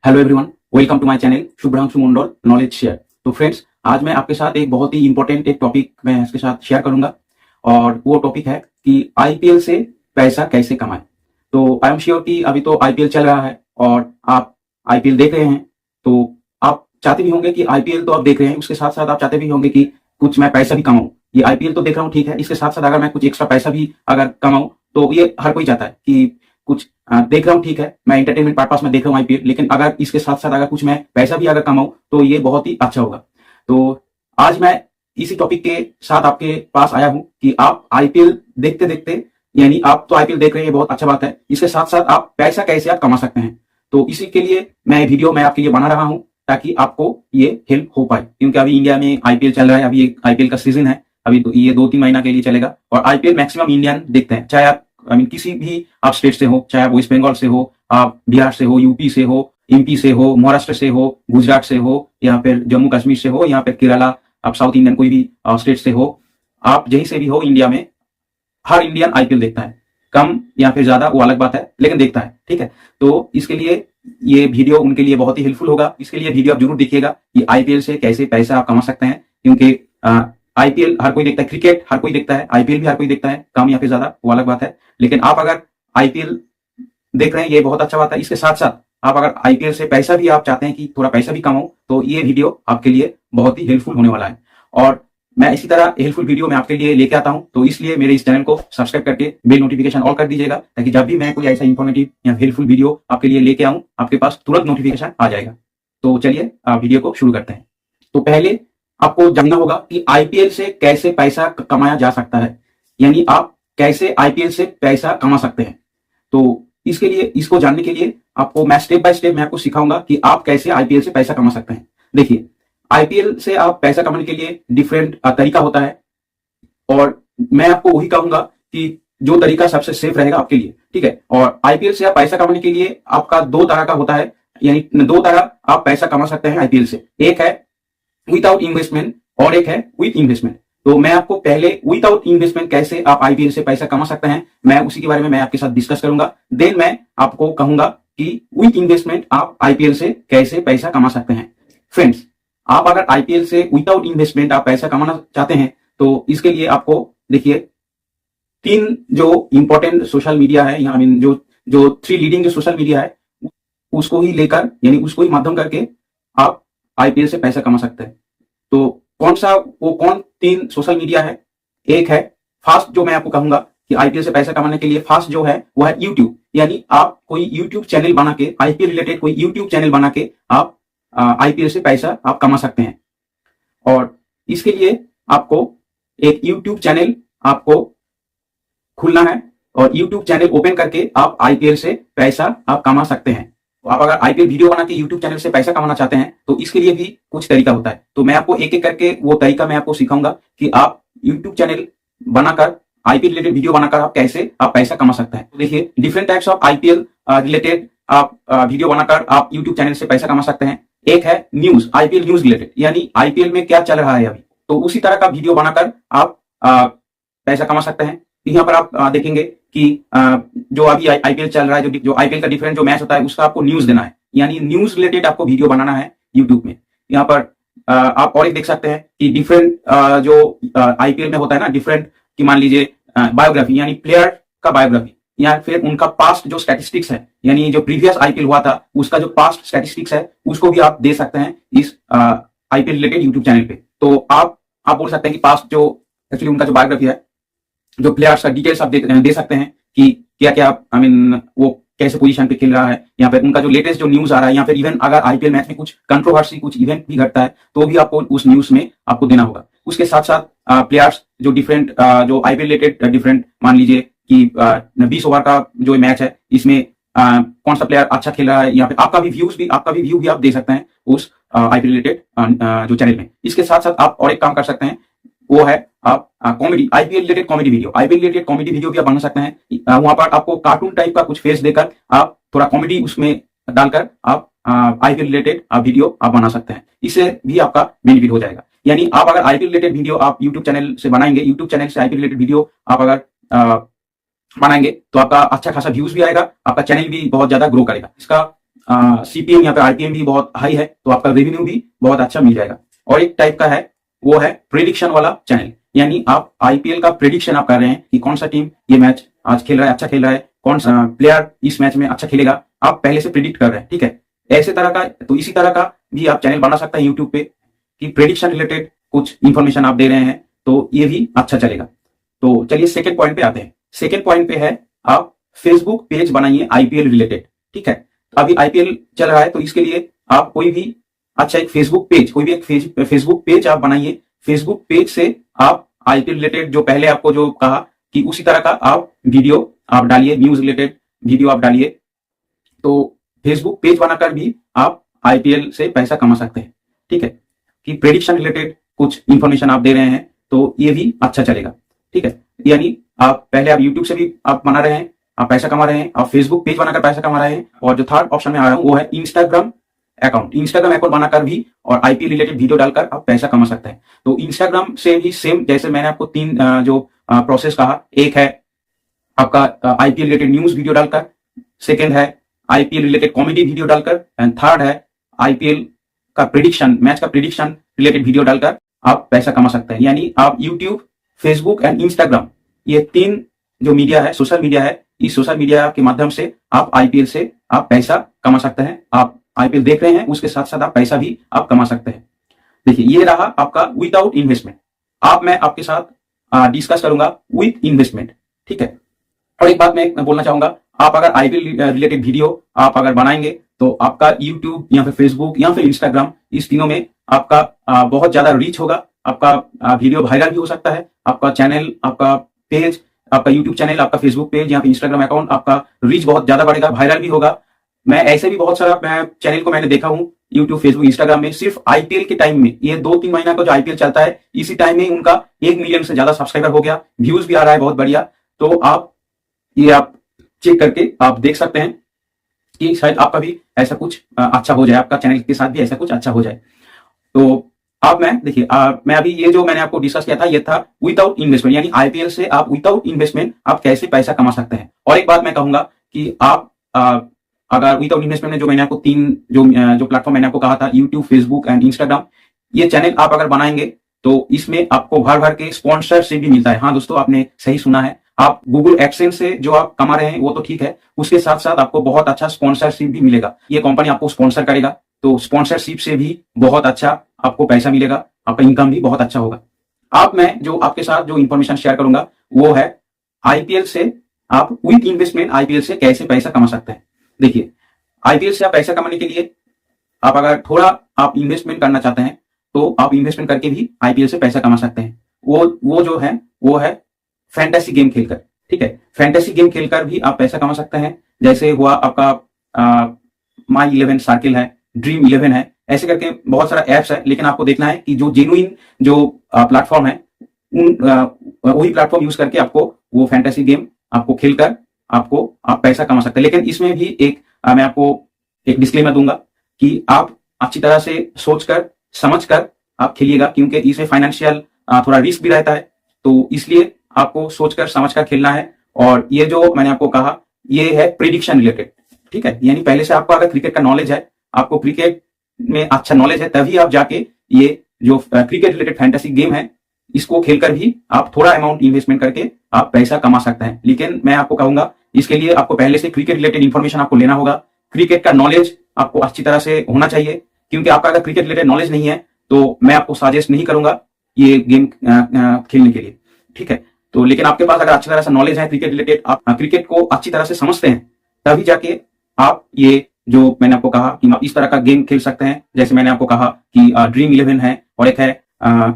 Hello everyone, welcome to my channel Shubhranshu Mandal knowledge share. तो friends, आज मैं आपके साथ एक बहुत ही इंपॉर्टेंट एक टॉपिक मैं इसके साथ शेयर करूंगा और वो टॉपिक है कि आईपीएल से पैसा कैसे कमाएं। तो आई एम श्योर कि अभी तो आईपीएल चल रहा है और आप आईपीएल देख रहे हैं, तो आप चाहते भी होंगे कि आईपीएल तो आप देख रहे हैं, उसके साथ साथ आप चाहते भी होंगे कि कुछ मैं पैसा भी कमाऊं। ये आईपीएल तो देख रहा हूँ, ठीक है, इसके साथ साथ अगर मैं कुछ एक्स्ट्रा पैसा भी अगर कमाऊं तो ये हर कोई चाहता है कि कुछ देख रहा हूँ, ठीक है, मैं एंटरटेनमेंट पर्पस में देख रहा हूँ आईपीएल, लेकिन अगर इसके साथ साथ अगर कुछ मैं पैसा भी अगर कमाऊं तो ये बहुत ही अच्छा होगा। तो आज मैं इसी टॉपिक के साथ आपके पास आया हूं कि आप आईपीएल देखते देखते, यानी आप तो आईपीएल देख रहे हैं, बहुत अच्छा बात है, इसके साथ साथ आप पैसा कैसे आप कमा सकते हैं। तो इसी के लिए मैं वीडियो मैं आपके लिए बना रहा हूं ताकि आपको ये हेल्प हो पाए, क्योंकि अभी इंडिया में आईपीएल चल रहा है, अभी आईपीएल का सीजन है, अभी तो ये 2-3 महीना के लिए चलेगा और आईपीएल मैक्सिमम इंडियन देखते हैं, चाहे आप किसी भी आप स्टेट से हो, चाहे आप वेस्ट बंगाल से हो, आप बिहार से हो, यूपी से हो, एमपी से हो, महाराष्ट्र से हो, गुजरात से हो, या फिर जम्मू कश्मीर से हो, या फिर केरला, आप साउथ इंडियन कोई भी स्टेट से हो, आप यहीं से भी हो इंडिया में, हर इंडियन आईपीएल देखता है, कम या फिर ज्यादा वो अलग बात है, लेकिन देखता है, ठीक है। तो इसके लिए ये वीडियो उनके लिए बहुत ही हेल्पफुल होगा। इसके लिए वीडियो आप जरूर देखिएगा कि आईपीएल से कैसे पैसा आप कमा सकते हैं, क्योंकि आईपीएल हर कोई देखता है, क्रिकेट हर कोई देखता है, आईपीएल भी हर कोई देखता है, कम या फिर ज्यादा वो अलग बात है, लेकिन आप अगर आईपीएल देख रहे हैं ये बहुत अच्छा बात है। इसके साथ साथ आप अगर आईपीएल से पैसा भी आप चाहते हैं कि थोड़ा पैसा भी कमाओ, तो ये वीडियो आपके लिए बहुत ही हेल्पफुल होने वाला है। और मैं इसी तरह हेल्पफुल वीडियो मैं आपके लिए लेके आता हूं, तो इसलिए मेरे इस चैनल को सब्सक्राइब करके बेल नोटिफिकेशन ऑल कर दीजिएगा, ताकि जब भी मैं कोई ऐसा इंफॉर्मेटिव या हेल्पफुल वीडियो आपके लिए लेके आऊं, आपके पास तुरंत नोटिफिकेशन आ जाएगा। तो चलिए वीडियो को शुरू करते हैं। तो पहले आपको जानना होगा कि आईपीएल से कैसे पैसा कमाया जा सकता है, यानी आप कैसे आईपीएल से पैसा कमा सकते हैं। तो इसके लिए, इसको जानने के लिए आपको मैं स्टेप बाय स्टेप मैं आपको सिखाऊंगा कि आप कैसे आईपीएल से पैसा कमा सकते हैं। देखिए, आईपीएल से आप पैसा कमाने के लिए डिफरेंट तरीका होता है और मैं आपको वही कहूंगा कि जो तरीका सबसे सेफ रहेगा आपके लिए, ठीक है। और आईपीएल से आप पैसा कमाने के लिए आपका 2 तरह का होता है, यानी 2 तरह आप पैसा कमा सकते हैं आईपीएल से। एक है विदाउट इन्वेस्टमेंट और एक है विद इन्वेस्टमेंट। तो मैं आपको पहले विदाउट इन्वेस्टमेंट कैसे आप आईपीएल से पैसा कमा सकते हैं, मैं उसी के बारे में मैं आपके साथ डिस्कस करूंगा। देन मैं आपको कहूंगा कि विद इन्वेस्टमेंट आप आईपीएल से कैसे पैसा कमा सकते हैं। फ्रेंड्स, आप अगर आईपीएल से विदाउट इन्वेस्टमेंट आप पैसा कमाना चाहते हैं, तो इसके लिए आपको देखिए 3 जो इंपॉर्टेंट सोशल मीडिया है, या जो 3 लीडिंग जो सोशल मीडिया है, उसको ही लेकर, यानी उसको ही माध्यम करके आप आईपीएल से पैसा कमा सकते हैं। तो कौन 3 सोशल मीडिया है? एक है फास्ट, जो मैं आपको कहूंगा कि आईपीएल से पैसा कमाने के लिए फास्ट जो है वो है यूट्यूब, यानी आप कोई यूट्यूब चैनल बना के, आईपीएल रिलेटेड कोई यूट्यूब चैनल बना के आप आईपीएल से पैसा आप कमा सकते हैं। और इसके लिए आपको एक यूट्यूब चैनल आपको खुलना है और यूट्यूब चैनल ओपन करके आप आईपीएल से पैसा आप कमा सकते हैं। तो आप अगर आईपीएल वीडियो बना के यूट्यूब चैनल से पैसा कमाना चाहते हैं, तो इसके लिए भी कुछ तरीका होता है। तो मैं आपको एक एक करके वो तरीका मैं आपको सिखाऊंगा कि आप यूट्यूब चैनल बनाकर आईपीएल रिलेटेड वीडियो बनाकर आप कैसे आप पैसा कमा सकते हैं। तो देखिए, different types of IPL related आप वीडियो बनाकर आप यूट्यूब चैनल से पैसा कमा सकते हैं। एक है न्यूज, आईपीएल न्यूज रिलेटेड, यानी आईपीएल में क्या चल रहा है अभी, तो उसी तरह का वीडियो बनाकर आप पैसा कमा सकते हैं। यहाँ पर आप देखेंगे कि जो अभी आईपीएल चल रहा है, जो आईपीएल का डिफरेंट जो मैच होता है, उसका आपको न्यूज देना है, यानी न्यूज रिलेटेड आपको वीडियो बनाना है यूट्यूब में। यहाँ पर आप और एक देख सकते हैं कि डिफरेंट जो आईपीएल में होता है ना, डिफरेंट कि मान लीजिए बायोग्राफी, यानी प्लेयर का बायोग्राफी, या फिर उनका पास्ट जो स्टैटिस्टिक्स है, यानी जो प्रीवियस आईपीएल हुआ था उसका जो पास्ट स्टैटिस्टिक्स है, उसको भी आप दे सकते हैं इस आईपीएल रिलेटेड यूट्यूब चैनल पे। तो आप बोल सकते हैं कि पास्ट जो एक्चुअली उनका जो बायोग्राफी है, जो प्लेयर्स का डिटेल्स आप दे सकते हैं कि क्या क्या वो कैसे पोजीशन पे खेल रहा है, या फिर उनका जो लेटेस्ट जो न्यूज आ रहा है, या फिर इवन अगर आईपीएल मैच में कुछ कंट्रोवर्सी, कुछ इवेंट भी घटता है, तो भी आपको उस न्यूज में आपको देना होगा। उसके साथ साथ प्लेयर्स जो डिफरेंट जो आईपीएल रिलेटेड डिफरेंट, मान लीजिए कि 20 ओवर का जो मैच है, इसमें कौन सा प्लेयर अच्छा खेल रहा है, या फिर आपका भी व्यू भी आप दे सकते हैं उस आईपीएल रिलेटेड जो चैनल में। इसके साथ साथ आप और एक काम कर सकते हैं, वो है आप comedy, IPL related comedy video भी आप बना सकते हैं। वहां पर आपको कार्टून टाइप का कुछ फेस देकर आप थोड़ा कॉमेडी उसमें डालकर आप आईपीएल रिलेटेड वीडियो आप बना सकते हैं। इससे भी आपका बेनिफिट हो जाएगा। यानी आप अगर आईपीएल रिलेटेड वीडियो आप यूट्यूब चैनल से बनाएंगे, यूट्यूब चैनल से आईपीएल रिलेटेड वीडियो आप अगर बनाएंगे, तो आपका अच्छा खासा व्यूज भी आएगा, आपका चैनल भी बहुत ज्यादा ग्रो करेगा। इसका सीपीएम या फिर आरपीएम भी बहुत हाई है, तो आपका रेवेन्यू भी बहुत अच्छा मिल जाएगा। और एक टाइप का है, वो है प्रिडिक्शन वाला चैनल, यानी आप आईपीएल का प्रिडिक्शन आप कर रहे हैं कि कौन सा टीम ये मैच आज खेल रहा है, अच्छा खेल रहा है, कौन सा प्लेयर इस मैच में अच्छा खेलेगा, आप पहले से प्रिडिक्ट कर रहे हैं। ठीक है, ऐसे तरह का, तो इसी तरह का भी आप चैनल बना सकते हैं यूट्यूब पे कि प्रिडिक्शन रिलेटेड कुछ इंफॉर्मेशन आप दे रहे हैं, तो ये भी अच्छा चलेगा। तो चलिए सेकंड पॉइंट पे आते हैं। सेकंड पॉइंट पे है, आप फेसबुक पेज बनाइए आईपीएल रिलेटेड। ठीक है, अभी आईपीएल चल रहा है, तो इसके लिए आप कोई भी अच्छा एक फेसबुक पेज, कोई भी एक फेसबुक पेज आप बनाइए। फेसबुक पेज से आप आईपीएल रिलेटेड, जो पहले आपको जो कहा कि उसी तरह का आप वीडियो आप डालिए, न्यूज रिलेटेड वीडियो आप डालिए। तो फेसबुक पेज बनाकर भी आप आईपीएल से पैसा कमा सकते हैं। ठीक है, कि प्रेडिक्शन रिलेटेड कुछ इंफॉर्मेशन आप दे रहे हैं, तो ये भी अच्छा चलेगा। ठीक है, यानी आप पहले आप यूट्यूब से भी आप बना रहे हैं, आप पैसा कमा रहे हैं, आप फेसबुक पेज बनाकर पैसा कमा रहे हैं, और जो थर्ड ऑप्शन में आ रहा हूं वो है इंस्टाग्राम अकाउंट। इंस्टाग्राम अकाउंट बनाकर भी और आईपीएल रिलेटेड वीडियो डालकर आप पैसा कमा सकते हैं। तो इंस्टाग्राम से भी सेम, जैसे मैंने आपको तीन जो प्रोसेस कहा, एक है आपका आईपीएल रिलेटेड न्यूज वीडियो डालकर, सेकेंड है आईपीएल रिलेटेड कॉमेडी वीडियो डालकर, एंड थर्ड है आईपीएल का प्रिडिक्शन, मैच का प्रिडिक्शन रिलेटेड वीडियो डालकर आप पैसा कमा सकते हैं। यानी आप यूट्यूब, फेसबुक एंड इंस्टाग्राम, ये तीन जो मीडिया है, सोशल मीडिया है, इस सोशल मीडिया के माध्यम से आप आईपीएल से आप पैसा कमा सकते हैं। आप आईपीएल देख रहे हैं, उसके साथ साथ आप पैसा भी आप कमा सकते हैं। देखिए, ये रहा आपका विदाउट इन्वेस्टमेंट। आप मैं आपके साथ डिस्कस करूंगा विथ इन्वेस्टमेंट। ठीक है, और एक बात मैं बोलना चाहूंगा, आप अगर आईपीएल रिलेटेड वीडियो आप अगर बनाएंगे, तो आपका यूट्यूब या फिर फेसबुक या फिर इंस्टाग्राम, इस तीनों में आपका बहुत ज्यादा रीच होगा, आपका वीडियो वायरल भी हो सकता है, आपका चैनल, आपका पेज, आपका यूट्यूब चैनल, आपका फेसबुक पेज या फिर इंस्टाग्राम अकाउंट, आपका रीच बहुत ज्यादा बढ़ेगा, वायरल भी होगा। मैं ऐसे भी बहुत सारा चैनल को मैंने देखा हूं यूट्यूब, फेसबुक, इंस्टाग्राम में, सिर्फ आईपीएल के टाइम में, ये 2-3 महीना का जो आईपीएल चलता है, इसी टाइम में उनका 1 मिलियन से ज्यादा सब्सक्राइबर हो गया, व्यूज भी आ रहा है बहुत बढ़िया। तो आप चेक करके आप देख सकते हैं कि शायद आपका भी ऐसा कुछ अच्छा हो जाए, आपका चैनल के साथ भी ऐसा कुछ अच्छा हो जाए। तो आप मैं देखिए, मैं अभी ये जो मैंने आपको डिस्कस किया था, ये था विदाउट इन्वेस्टमेंट, यानी आईपीएल से आप विदाउट इन्वेस्टमेंट आप कैसे पैसा कमा सकते हैं। और एक बात मैं कहूंगा कि आप अगर विदाउट इन्वेस्टमेंट में जो मैंने आपको तीन जो प्लेटफॉर्म मैंने आपको कहा था, यूट्यूब, फेसबुक एंड इंस्टाग्राम, ये चैनल आप अगर बनाएंगे, तो इसमें आपको भर भर के स्पॉन्सरशिप भी मिलता है। हाँ दोस्तों, आपने सही सुना है, आप गूगल एडसेंस से जो आप कमा रहे हैं वो तो ठीक है, उसके साथ साथ आपको बहुत अच्छा स्पॉन्सरशिप भी मिलेगा। ये कंपनी आपको स्पॉन्सर करेगा, तो स्पॉन्सरशिप से भी बहुत अच्छा आपको पैसा मिलेगा, आपका इनकम भी बहुत अच्छा होगा। मैं जो आपके साथ जो इंफॉर्मेशन शेयर करूंगा, वो है आईपीएल से आप विद इन्वेस्टमेंट आईपीएल से कैसे पैसा कमा सकते हैं। देखिए, आईपीएल से आप पैसा कमाने के लिए आप अगर थोड़ा आप इन्वेस्टमेंट करना चाहते हैं, तो आप इन्वेस्टमेंट करके भी आईपीएल से पैसा कमा सकते हैं। वो जो है वो है फैंटेसी गेम खेलकर। ठीक है, फैंटेसी गेम खेलकर भी आप पैसा कमा सकते हैं। जैसे हुआ आपका माई 11 सर्किल है, ड्रीम 11 है, ऐसे करके बहुत सारा एप्स है। लेकिन आपको देखना है कि जो जेन्युइन जो प्लेटफॉर्म है, वही प्लेटफॉर्म यूज करके आपको वो फैंटेसी गेम आपको खेलकर आप पैसा कमा सकते हैं। लेकिन इसमें भी एक मैं आपको एक डिस्क्लेमर दूंगा कि आप अच्छी तरह से सोचकर समझकर आप खेलिएगा, क्योंकि इसमें फाइनेंशियल थोड़ा रिस्क भी रहता है। तो इसलिए आपको सोचकर समझकर खेलना है। और ये जो मैंने आपको कहा, ये है प्रिडिक्शन रिलेटेड। ठीक है, यानी पहले से आपको अगर क्रिकेट का नॉलेज है, आपको क्रिकेट में अच्छा नॉलेज है, तभी आप जाके ये जो क्रिकेट रिलेटेड फैंटेसी गेम है, इसको खेलकर भी आप थोड़ा अमाउंट इन्वेस्टमेंट करके आप पैसा कमा सकते हैं। लेकिन मैं आपको कहूंगा, इसके लिए आपको पहले से क्रिकेट रिलेटेड इंफॉर्मेशन आपको लेना होगा, क्रिकेट का नॉलेज आपको अच्छी तरह से होना चाहिए। क्योंकि आपका अगर क्रिकेट रिलेटेड नॉलेज नहीं है, तो मैं आपको सजेस्ट नहीं करूंगा ये गेम खेलने के लिए। ठीक है, तो लेकिन आपके पास अगर अच्छी तरह से नॉलेज है क्रिकेट रिलेटेड, आप क्रिकेट को अच्छी तरह से समझते हैं, तभी जाके आप ये जो मैंने आपको कहा कि आप इस तरह का गेम खेल सकते हैं। जैसे मैंने आपको कहा कि ड्रीम 11 है, और एक है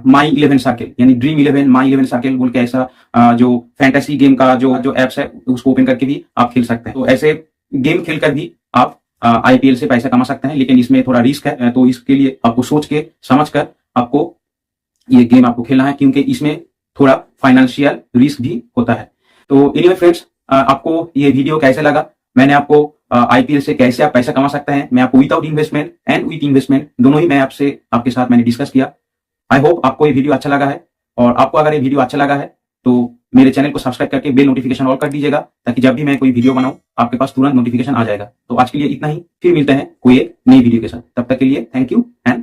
माई 11 सर्किल, यानी ड्रीम 11 माई 11 सर्किल बोल के ऐसा जो फैंटेसी गेम का जो एप्स है, उसको ओपन करके भी आप खेल सकते हैं। तो ऐसे गेम खेलकर भी आप आईपीएल से पैसा कमा सकते हैं। लेकिन इसमें थोड़ा रिस्क है, तो इसके लिए आपको सोच के समझ कर आपको ये गेम आपको खेलना है, क्योंकि इसमें थोड़ा फाइनेंशियल रिस्क भी होता है। तो एनीवे फ्रेंड्स, आपको ये वीडियो कैसे लगा? मैंने आपको आईपीएल से कैसे आप पैसा कमा सकते हैं, मैं आपको without investment and with investment दोनों ही मैं आपके साथ मैंने डिस्कस किया। आई होप आपको ये वीडियो अच्छा लगा है। और आपको अगर ये वीडियो अच्छा लगा है, तो मेरे चैनल को सब्सक्राइब करके बेल नोटिफिकेशन ऑल कर दीजिएगा, ताकि जब भी मैं कोई वीडियो बनाऊं आपके पास तुरंत नोटिफिकेशन आ जाएगा। तो आज के लिए इतना ही, फिर मिलते हैं कोई एक नई वीडियो के साथ। तब तक के लिए थैंक यू एंड